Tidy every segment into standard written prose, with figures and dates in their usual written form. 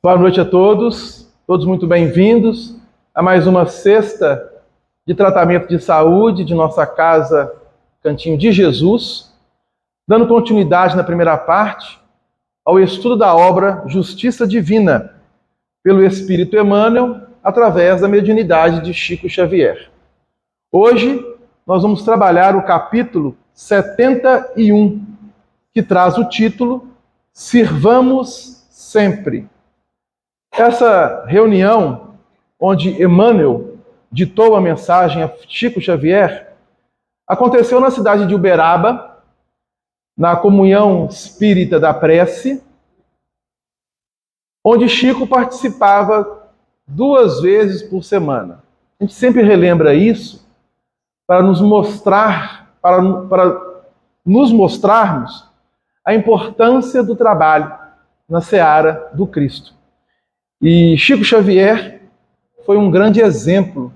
Boa noite a todos muito bem-vindos a mais uma sexta de tratamento de saúde de nossa casa Cantinho de Jesus, dando continuidade na primeira parte ao estudo da obra Justiça Divina, pelo Espírito Emmanuel, através da mediunidade de Chico Xavier. Hoje nós vamos trabalhar o capítulo 71, que traz o título Sirvamos Sempre. Essa reunião, onde Emmanuel ditou a mensagem a Chico Xavier, aconteceu na cidade de Uberaba, na Comunhão Espírita da Prece, onde Chico participava 2 vezes por semana. A gente sempre relembra isso para nos mostrar, para nos mostrarmos a importância do trabalho na seara do Cristo. E Chico Xavier foi um grande exemplo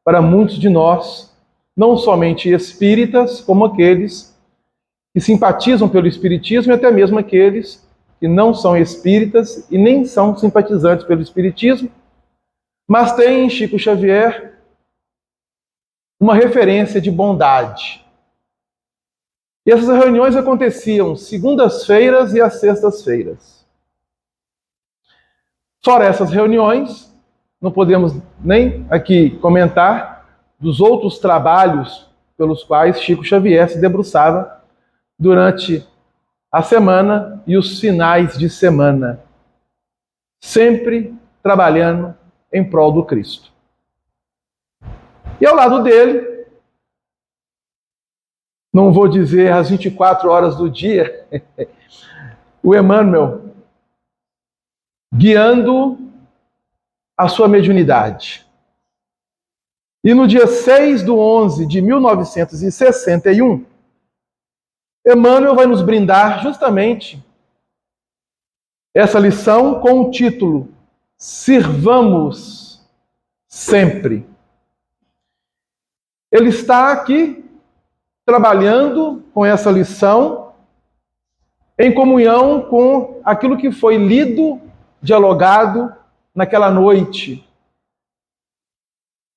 para muitos de nós, não somente espíritas, como aqueles que simpatizam pelo espiritismo e até mesmo aqueles que não são espíritas e nem são simpatizantes pelo espiritismo, mas tem em Chico Xavier uma referência de bondade. E essas reuniões aconteciam segundas-feiras e às sextas-feiras. Fora essas reuniões, não podemos nem aqui comentar dos outros trabalhos pelos quais Chico Xavier se debruçava durante a semana e os finais de semana, sempre trabalhando em prol do Cristo. E ao lado dele, não vou dizer às 24 horas do dia, o Emmanuel, guiando a sua mediunidade. E no dia 6/11 de 1961, Emmanuel vai nos brindar justamente essa lição com o título Sirvamos Sempre. Ele está aqui trabalhando com essa lição em comunhão com aquilo que foi lido, dialogado naquela noite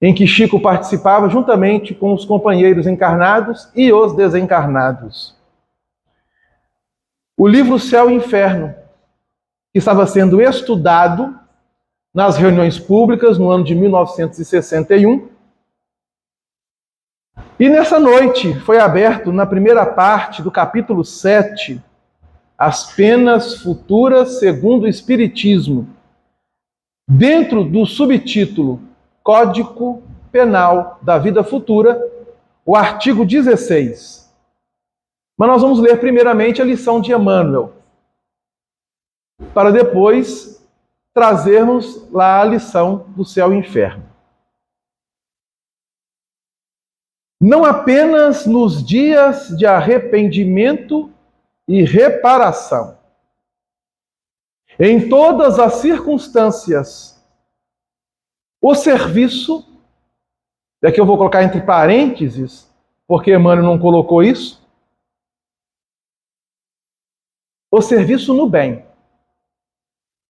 em que Chico participava juntamente com os companheiros encarnados e os desencarnados. O livro Céu e Inferno, que estava sendo estudado nas reuniões públicas no ano de 1961, e nessa noite foi aberto na primeira parte do capítulo 7, As Penas Futuras segundo o Espiritismo, dentro do subtítulo Código Penal da Vida Futura, o artigo 16. Mas nós vamos ler primeiramente a lição de Emmanuel, para depois trazermos lá a lição do Céu e Inferno. Não apenas nos dias de arrependimento e reparação. Em todas as circunstâncias, o serviço, e aqui eu vou colocar entre parênteses, porque Emmanuel não colocou isso, o serviço no bem.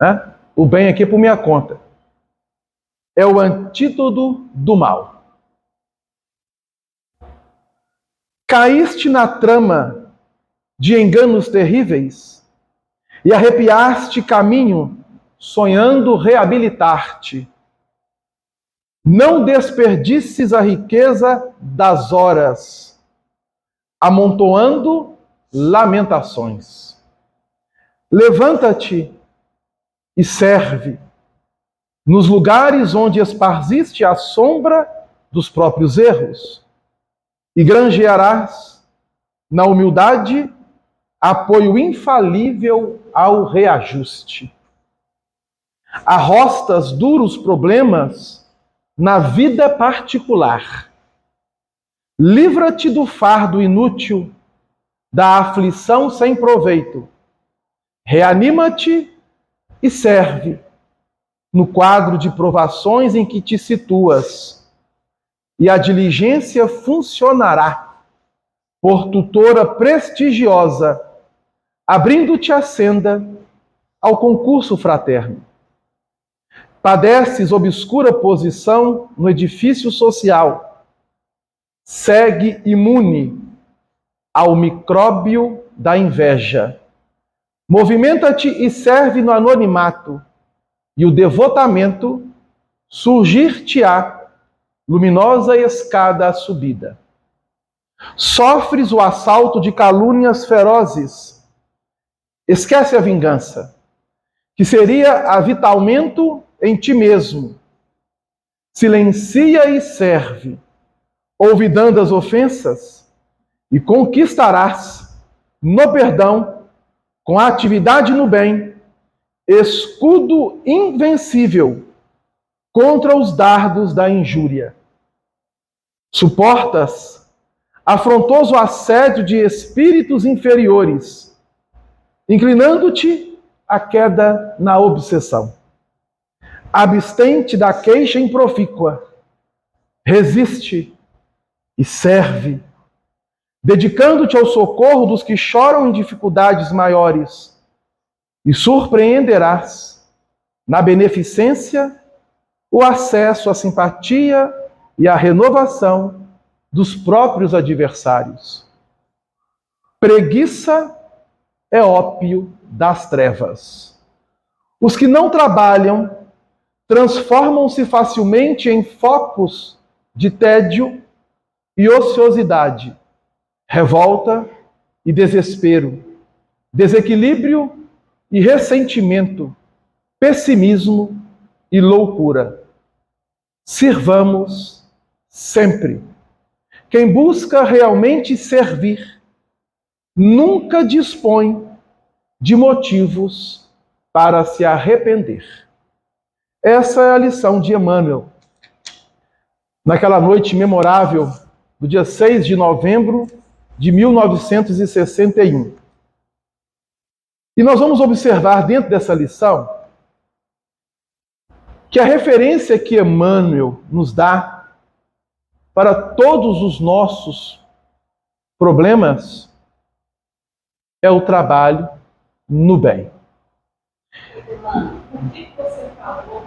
Né? O bem aqui é por minha conta. É o antídoto do mal. Caíste na trama de enganos terríveis e arrepiaste caminho, sonhando reabilitar-te. Não desperdices a riqueza das horas, amontoando lamentações. Levanta-te e serve nos lugares onde esparziste a sombra dos próprios erros, e granjearás, na humildade, apoio infalível ao reajuste. Arrostas duros problemas na vida particular. Livra-te do fardo inútil, da aflição sem proveito. Reanima-te e serve no quadro de provações em que te situas, e a diligência funcionará por tutora prestigiosa, abrindo-te a senda ao concurso fraterno. Padeces obscura posição no edifício social. Segue imune ao micróbio da inveja. Movimenta-te e serve no anonimato, e o devotamento surgir-te-á luminosa escada subida. Sofres o assalto de calúnias ferozes. Esquece a vingança, que seria avitalmento em ti mesmo. Silencia e serve, olvidando as ofensas, e conquistarás, no perdão, com a atividade no bem, escudo invencível contra os dardos da injúria. Suportas afrontoso assédio de espíritos inferiores, inclinando-te à queda na obsessão. Abstente da queixa improfícua, resiste e serve, dedicando-te ao socorro dos que choram em dificuldades maiores, e surpreenderás, na beneficência, o acesso à simpatia e à renovação dos próprios adversários. Preguiça é ópio das trevas. Os que não trabalham transformam-se facilmente em focos de tédio e ociosidade, revolta e desespero, desequilíbrio e ressentimento, pessimismo e loucura. Sirvamos sempre. Quem busca realmente servir nunca dispõe de motivos para se arrepender. Essa é a lição de Emmanuel. Naquela noite memorável do dia 6 de novembro de 1961. E nós vamos observar dentro dessa lição que a referência que Emmanuel nos dá para todos os nossos problemas é o trabalho no bem. O que você falou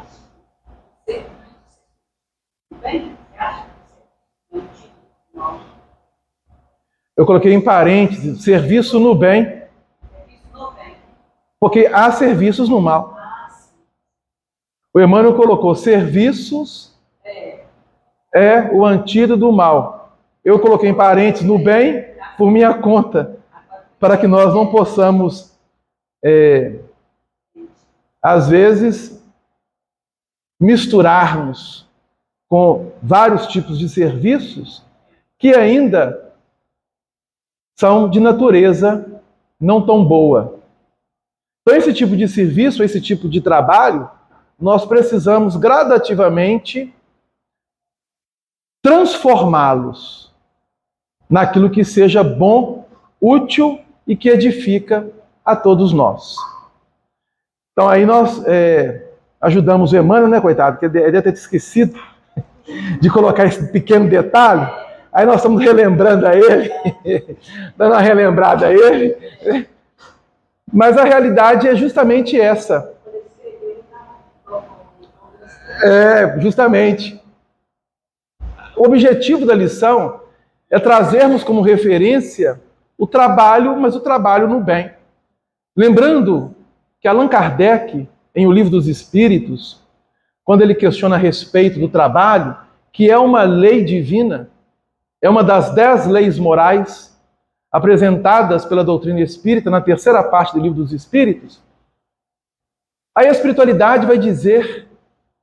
de bem? Você acha que você não? Eu coloquei em parênteses, serviço no bem, Serviço no bem. porque há serviços no mal. O Emmanuel colocou serviços é o antídoto do mal. Eu coloquei em parênteses no bem por minha conta, para que nós não possamos, às vezes, misturarmos com vários tipos de serviços que ainda são de natureza não tão boa. Então, esse tipo de serviço, esse tipo de trabalho, nós precisamos gradativamente transformá-los naquilo que seja bom, útil e que edifica a todos nós. Então aí nós ajudamos o Emmanuel, né, coitado, que ele deve ter esquecido de colocar esse pequeno detalhe. Aí nós estamos relembrando a ele, dando uma relembrada a ele. Mas a realidade é justamente essa. Justamente. O objetivo da lição é trazermos como referência o trabalho, mas o trabalho no bem. Lembrando que Allan Kardec, em O Livro dos Espíritos, quando ele questiona a respeito do trabalho, que é uma lei divina, é uma das 10 leis morais apresentadas pela doutrina espírita na terceira parte do Livro dos Espíritos, aí a espiritualidade vai dizer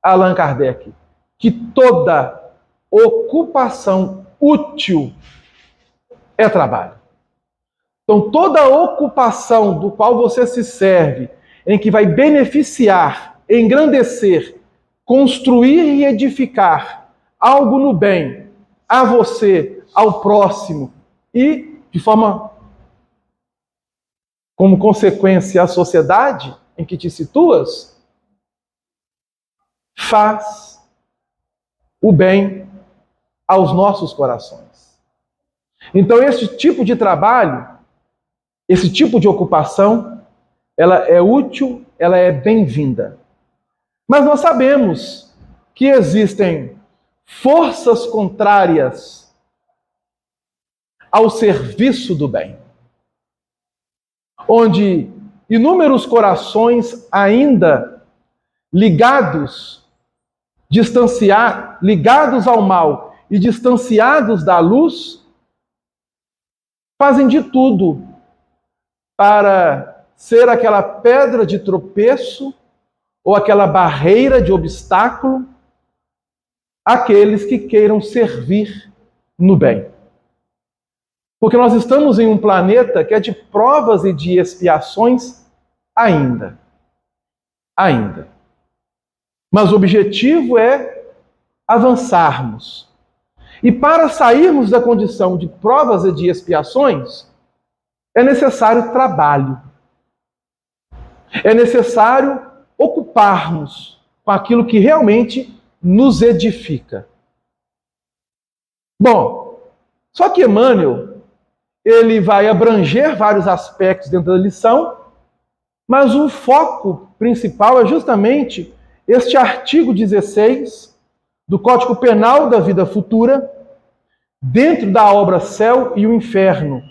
a Allan Kardec que toda ocupação útil é trabalho. Então, toda ocupação do qual você se serve, em que vai beneficiar, engrandecer, construir e edificar algo no bem, a você, ao próximo e, de forma, como consequência, à sociedade em que te situas, faz o bem aos nossos corações. Então, esse tipo de trabalho, esse tipo de ocupação, ela é útil, ela é bem-vinda. Mas nós sabemos que existem forças contrárias ao serviço do bem, onde inúmeros corações ainda ligados ao mal e distanciados da luz, fazem de tudo para ser aquela pedra de tropeço ou aquela barreira de obstáculo àqueles que queiram servir no bem. Porque nós estamos em um planeta que é de provas e de expiações ainda. Mas o objetivo é avançarmos. E para sairmos da condição de provas e de expiações, é necessário trabalho. É necessário ocuparmos com aquilo que realmente nos edifica. Bom, só que Emmanuel, ele vai abranger vários aspectos dentro da lição, mas o foco principal é justamente este artigo 16 do Código Penal da Vida Futura, dentro da obra Céu e o Inferno.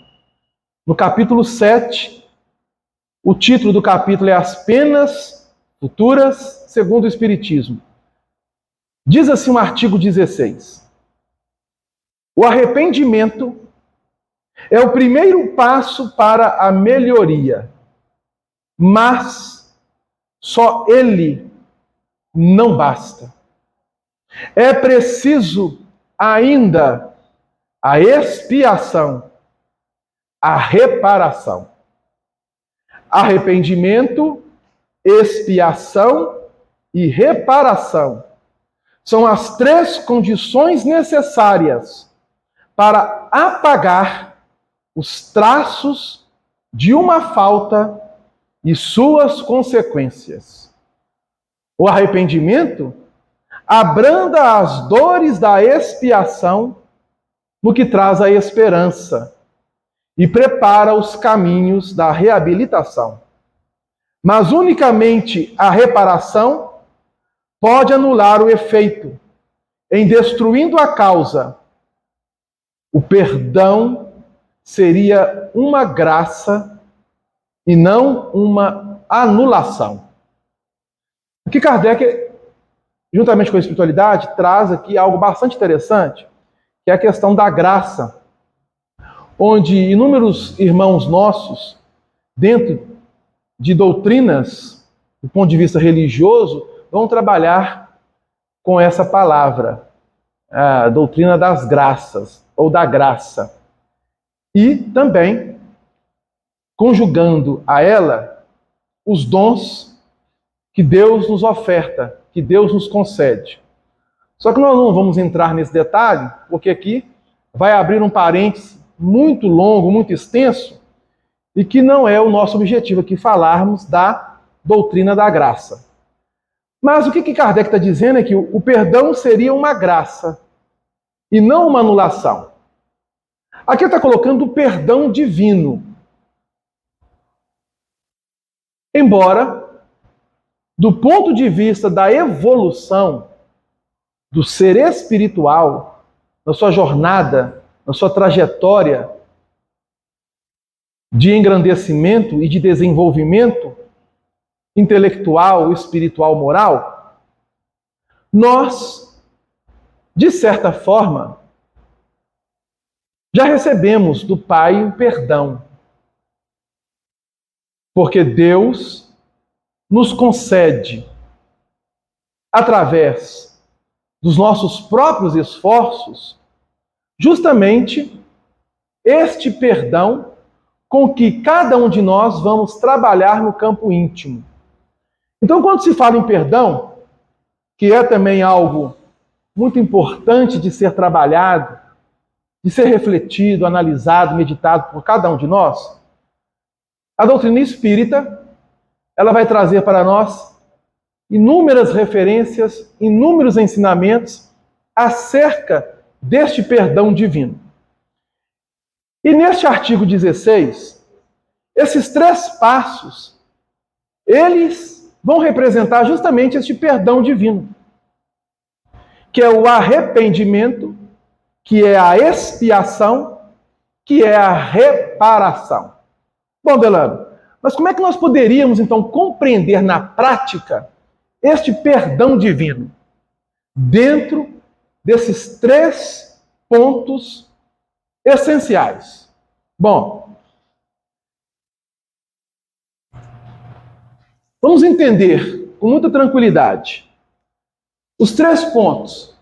No capítulo 7, o título do capítulo é As Penas Futuras segundo o Espiritismo. Diz assim o artigo 16: o arrependimento é o primeiro passo para a melhoria, mas só ele não basta. É preciso ainda a expiação, a reparação. Arrependimento, expiação e reparação são as três condições necessárias para apagar os traços de uma falta e suas consequências. O arrependimento abranda as dores da expiação no que traz a esperança e prepara os caminhos da reabilitação. Mas unicamente a reparação pode anular o efeito, em destruindo a causa. O perdão seria uma graça e não uma anulação. Aqui Kardec, juntamente com a espiritualidade, traz aqui algo bastante interessante, que é a questão da graça, onde inúmeros irmãos nossos, dentro de doutrinas, do ponto de vista religioso, vão trabalhar com essa palavra, a doutrina das graças, ou da graça. E também conjugando a ela os dons que Deus nos oferta, que Deus nos concede. Só que nós não vamos entrar nesse detalhe, porque aqui vai abrir um parênteses muito longo, muito extenso, e que não é o nosso objetivo aqui falarmos da doutrina da graça. Mas o que Kardec está dizendo é que o perdão seria uma graça e não uma anulação. Aqui está colocando o perdão divino. Embora, do ponto de vista da evolução do ser espiritual, na sua jornada, na sua trajetória de engrandecimento e de desenvolvimento intelectual, espiritual, moral, nós, de certa forma, já recebemos do Pai o perdão. Porque Deus nos concede, através dos nossos próprios esforços, justamente este perdão com que cada um de nós vamos trabalhar no campo íntimo. Então, quando se fala em perdão, que é também algo muito importante de ser trabalhado, de ser refletido, analisado, meditado por cada um de nós, a doutrina espírita, ela vai trazer para nós inúmeras referências, inúmeros ensinamentos acerca deste perdão divino. E neste artigo 16, esses três passos, eles vão representar justamente este perdão divino, que é o arrependimento, que é a expiação, que é a reparação. Bom, Delano, mas como é que nós poderíamos, então, compreender na prática este perdão divino dentro desses 3 pontos essenciais? Bom, vamos entender com muita tranquilidade os 3 pontos.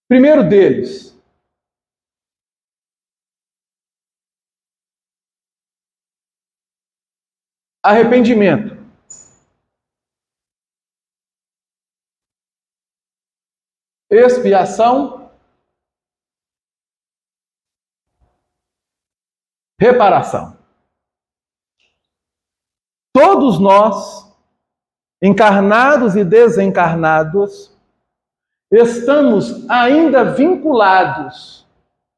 Primeiro deles, arrependimento. Expiação. Reparação. Todos nós, encarnados e desencarnados, estamos ainda vinculados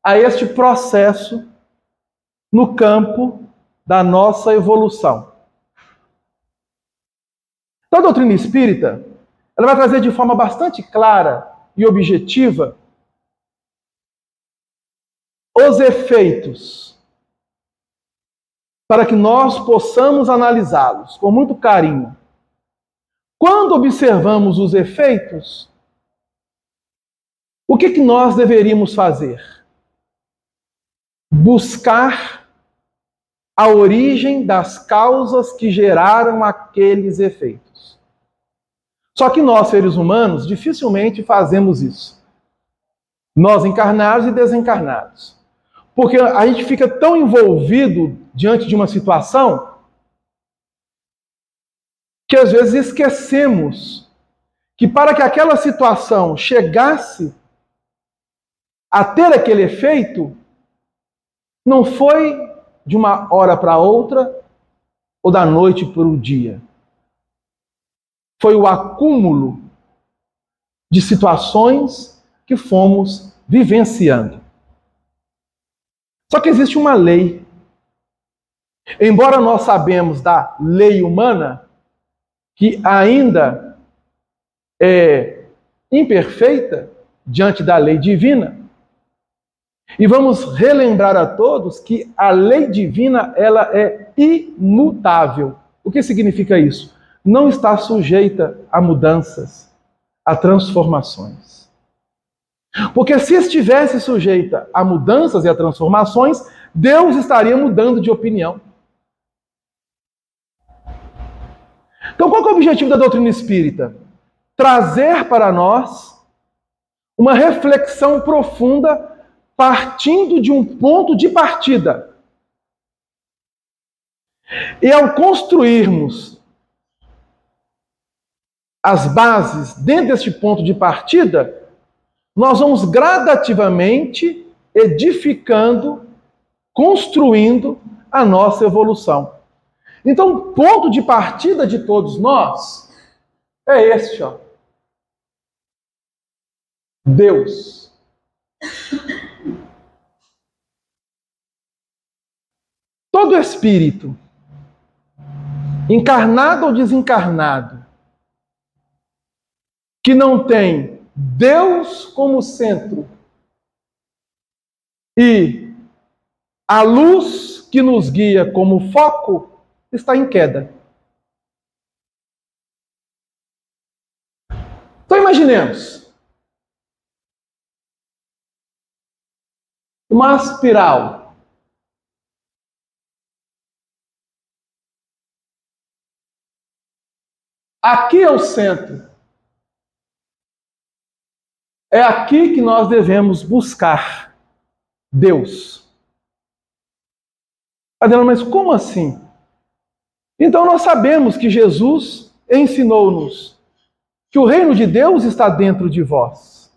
a este processo no campo da nossa evolução. Então, a doutrina espírita, ela vai trazer de forma bastante clara e objetiva os efeitos, para que nós possamos analisá-los com muito carinho. Quando observamos os efeitos, o que nós deveríamos fazer? Buscar a origem das causas que geraram aqueles efeitos. Só que nós, seres humanos, dificilmente fazemos isso. Nós, encarnados e desencarnados. Porque a gente fica tão envolvido diante de uma situação que às vezes esquecemos que para que aquela situação chegasse a ter aquele efeito, não foi de uma hora para outra ou da noite para o dia. Foi o acúmulo de situações que fomos vivenciando. Só que existe uma lei. Embora nós sabemos da lei humana, que ainda é imperfeita diante da lei divina, e vamos relembrar a todos que a lei divina, ela é imutável. O que significa isso? Não está sujeita a mudanças, a transformações. Porque se estivesse sujeita a mudanças e a transformações, Deus estaria mudando de opinião. Então, qual é o objetivo da doutrina espírita? Trazer para nós uma reflexão profunda partindo de um ponto de partida. E ao construirmos as bases dentro deste ponto de partida, nós vamos gradativamente edificando, construindo a nossa evolução. Então, o ponto de partida de todos nós é este, ó. Deus. Todo espírito, encarnado ou desencarnado, que não tem Deus como centro e a luz que nos guia como foco, está em queda. Então imaginemos uma espiral. Aqui é o centro. É aqui que nós devemos buscar Deus. Adriano, mas como assim? Então nós sabemos que Jesus ensinou-nos que o reino de Deus está dentro de vós.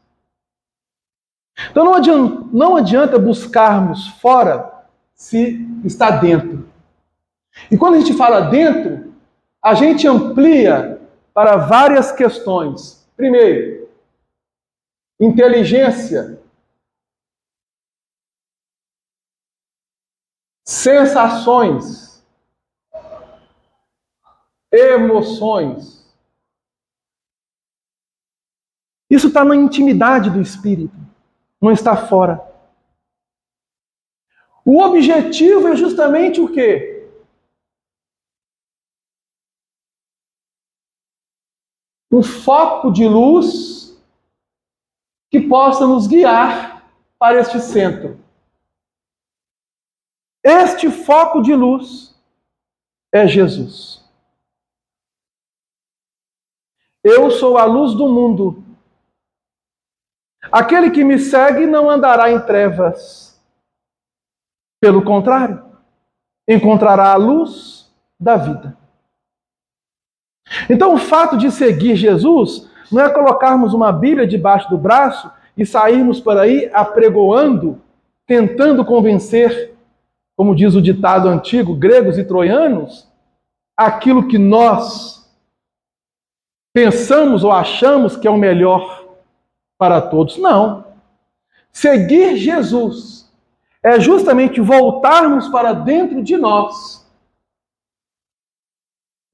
Então não adianta buscarmos fora se está dentro. E quando a gente fala dentro, a gente amplia para várias questões. Primeiro, inteligência. sensações, emoções. Isso está na intimidade do espírito, não está fora. O objetivo é justamente o quê? Um foco de luz que possa nos guiar para este centro. Este foco de luz é Jesus. Eu sou a luz do mundo. Aquele que me segue não andará em trevas. Pelo contrário, encontrará a luz da vida. Então, o fato de seguir Jesus não é colocarmos uma Bíblia debaixo do braço e sairmos por aí apregoando, tentando convencer, como diz o ditado antigo, gregos e troianos, aquilo que nós pensamos ou achamos que é o melhor para todos. Não. Seguir Jesus é justamente voltarmos para dentro de nós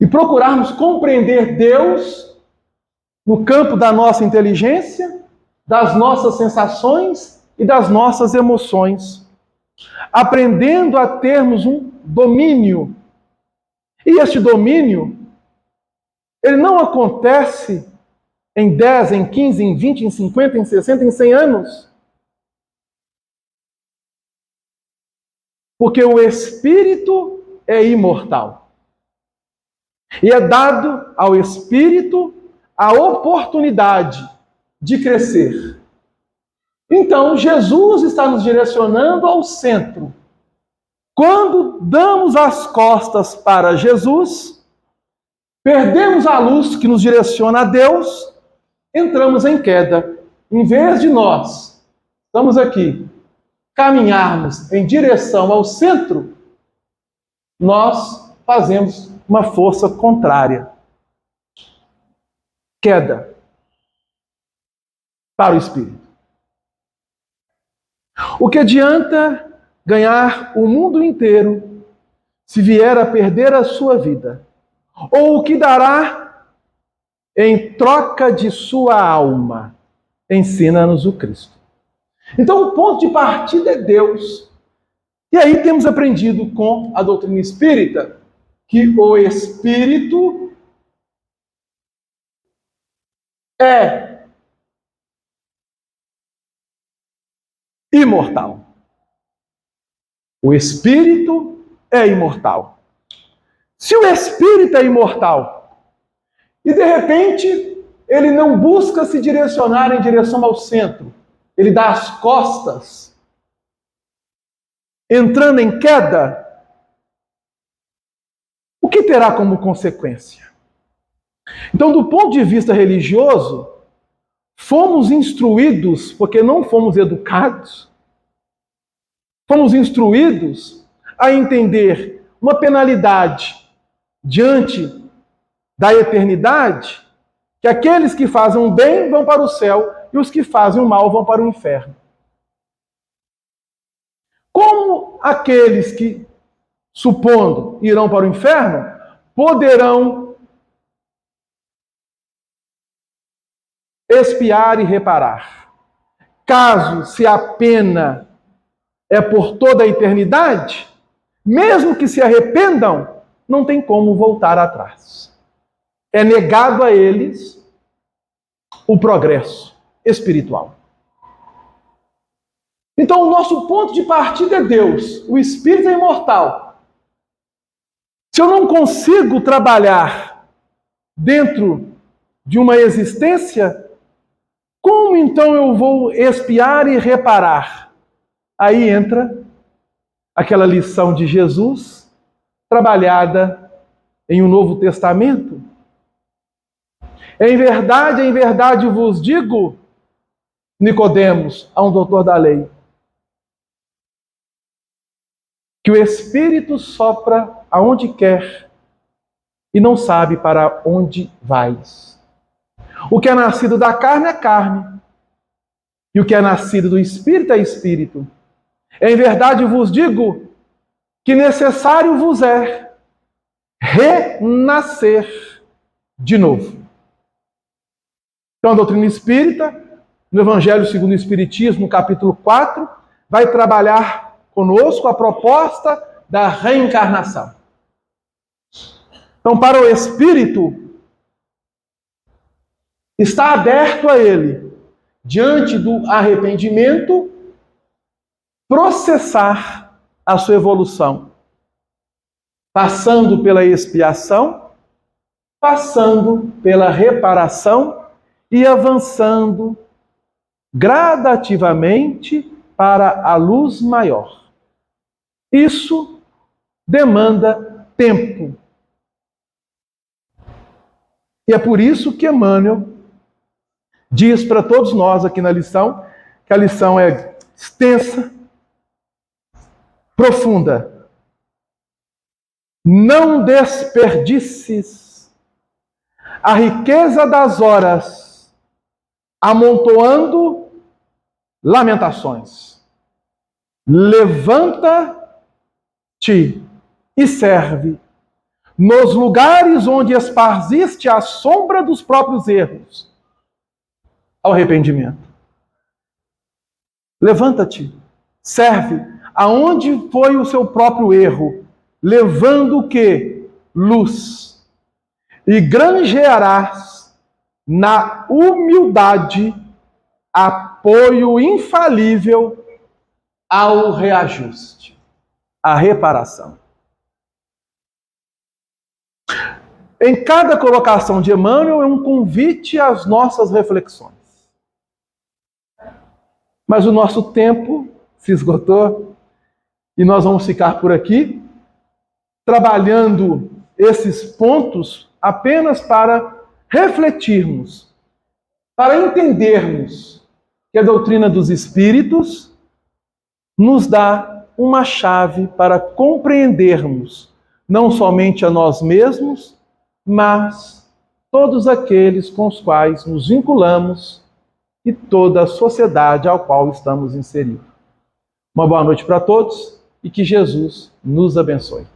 e procurarmos compreender Deus no campo da nossa inteligência, das nossas sensações e das nossas emoções, aprendendo a termos um domínio. E este domínio, ele não acontece em 10, em 15, em 20, em 50, em 60, em 100 anos. Porque o Espírito é imortal. E é dado ao Espírito a oportunidade de crescer. Então, Jesus está nos direcionando ao centro. Quando damos as costas para Jesus, perdemos a luz que nos direciona a Deus, entramos em queda. Em vez de nós, estamos aqui, caminharmos em direção ao centro, nós fazemos uma força contrária. Queda para o espírito. O que adianta ganhar o mundo inteiro se vier a perder a sua vida? Ou o que dará em troca de sua alma? Ensina-nos o Cristo. Então o ponto de partida é Deus. E aí temos aprendido com a doutrina espírita que o Espírito é imortal. O Espírito é imortal. Se o Espírito é imortal e de repente ele não busca se direcionar em direção ao centro, ele dá as costas, entrando em queda, o que terá como consequência? Então, do ponto de vista religioso, fomos instruídos, porque não fomos educados, fomos instruídos a entender uma penalidade diante da eternidade, que aqueles que fazem o bem vão para o céu e os que fazem o mal vão para o inferno. Como aqueles que, supondo, irão para o inferno, poderão expiar e reparar? Caso se a pena é por toda a eternidade, mesmo que se arrependam, não tem como voltar atrás. É negado a eles o progresso espiritual. Então, o nosso ponto de partida é Deus. O Espírito é imortal. Se eu não consigo trabalhar dentro de uma existência, como então eu vou expiar e reparar? Aí entra aquela lição de Jesus, trabalhada em um Novo Testamento. Em verdade vos digo, Nicodemos, a um doutor da lei, que o Espírito sopra aonde quer e não sabe para onde vais. O que é nascido da carne é carne, e o que é nascido do Espírito é Espírito. Em verdade vos digo que necessário vos é renascer de novo. Então, a doutrina espírita, no Evangelho segundo o Espiritismo, no capítulo 4, vai trabalhar conosco a proposta da reencarnação. Então, para o espírito, está aberto a ele, diante do arrependimento, processar a sua evolução, passando pela expiação, passando pela reparação e avançando gradativamente para a luz maior. Isso demanda tempo. E é por isso que Emmanuel diz para todos nós aqui na lição, que a lição é extensa, profunda. Não desperdices a riqueza das horas amontoando lamentações. Levanta-te e serve nos lugares onde esparziste a sombra dos próprios erros, ao arrependimento. Levanta-te, serve aonde foi o seu próprio erro, levando o quê? Luz. E granjearás na humildade apoio infalível ao reajuste, à reparação. Em cada colocação de Emmanuel é um convite às nossas reflexões. Mas o nosso tempo se esgotou e nós vamos ficar por aqui, trabalhando esses pontos apenas para refletirmos, para entendermos que a doutrina dos Espíritos nos dá uma chave para compreendermos não somente a nós mesmos, mas todos aqueles com os quais nos vinculamos e toda a sociedade ao qual estamos inseridos. Uma boa noite para todos e que Jesus nos abençoe.